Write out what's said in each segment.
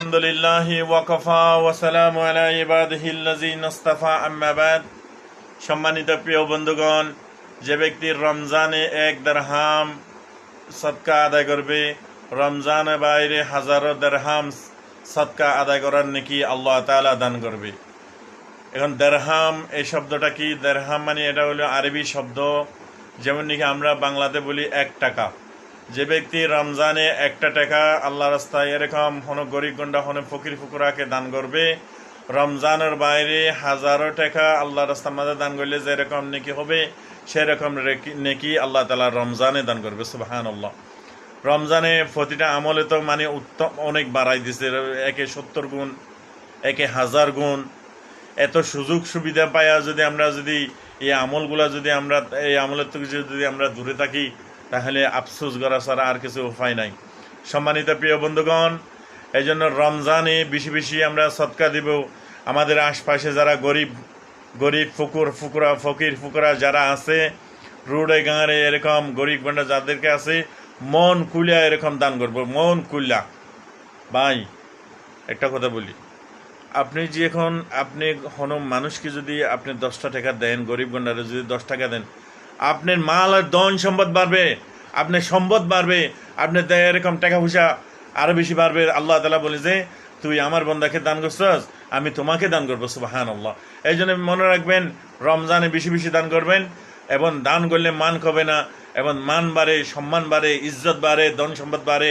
আলহামদুলিল্লাহি ওয়াকাফা ওয়া সালামু আলা ইবাদিহিল্লাযিনা ইসতাফা আম্মা বাদ। সম্মানিত প্রিয় বন্ধুগণ, যে ব্যক্তি রমজানে 1 দিরহাম সদকা আদায় করবে, রমজানের বাইরে হাজারো দিরহাম সদকা আদায় করার নেকি আল্লাহ তাআলা দান করবে। এখন দিরহাম এই শব্দটা কি? দিরহাম মানে এটা হলো আরবি শব্দ, যেমন নাকি আমরা বাংলাতে বলি 1 টাকা। যে ব্যক্তি রমজানে 1 টাকা আল্লাহ রাস্তায় এরকম হন গরিব গন্ডা হন ফকির ফুকুরাকে দান করবে, রমজানের বাইরে হাজারো টাকা আল্লাহ রাস্তার মাঝে দান করলে যেরকম নেকি হবে সেরকম নেকি আল্লাহ তাআলা রমজানে দান করবে। সুবহানাল্লাহ। রমজানে প্রতিটা আমলে তো মানে উত্তম অনেক বাড়াই দিছে, একে 70 গুণ, একে 1000 গুণ। এত সুযোগ সুবিধা পাইয়া যদি এই আমলগুলা এই আমলের থেকে যদি আমরা দূরে থাকি, তাহলে আফসোস করা ছাড়া আর কিছু উপায় নাই। সম্মানিত প্রিয় বন্ধুগণ, এই জন্য রমজানে বেশি বেশি আমরা সদকা দিব। আমাদের আশপাশে যারা গরিব ফকির ফুকুরা যারা আছে, রোডে গাঁড়ে এরকম গরিব গন্ডা যাদেরকে আছে, মন খুলিয়া এরকম দান করবো, মন খুলিয়া। ভাই একটা কথা বলি, আপনি মানুষকে যদি আপনি 10টা টাকা দেন, গরিব গন্ডারে যদি 10 টাকা দেন, আপনার মাল আর ধন সম্পদ বাড়বে, আপনার সম্পদ বাড়বে, আপনার এরকম টাকা পয়সা আরো বেশি বাড়বে। আল্লাহ তাআলা বলে যে তুই আমার বান্দাকে দান করছস, আমি তোমাকে দান করবো। সুবহানাল্লাহ। এই জন্য মনে রাখবেন, রমজানে বেশি বেশি দান করবেন, এবং দান করলে মান কবে না, এবং মান বাড়ে, সম্মান বাড়ে, ইজ্জত বাড়ে, ধন সম্পদ বাড়ে।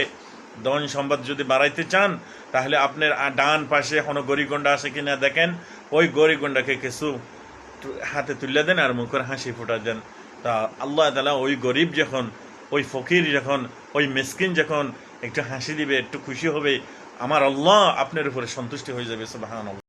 ধন সম্পদ যদি বাড়াইতে চান, তাহলে আপনার ডান পাশে কোনো গরিব গন্ডা আছে কিনা দেখেন, ওই গরিব গন্ডাকে কিছু হাতে তুলে দেন আর মুখের হাসি ফোটা দেন। তা আল্লাহ তাআলা ওই গরিব যখন, ওই ফকির যখন, ওই মিসকিন যখন একটু হাসি দিবে, একটু খুশি হবে, আমার আল্লাহ আপনার উপরে সন্তুষ্টি হয়ে যাবে। সুবহানাল্লাহ।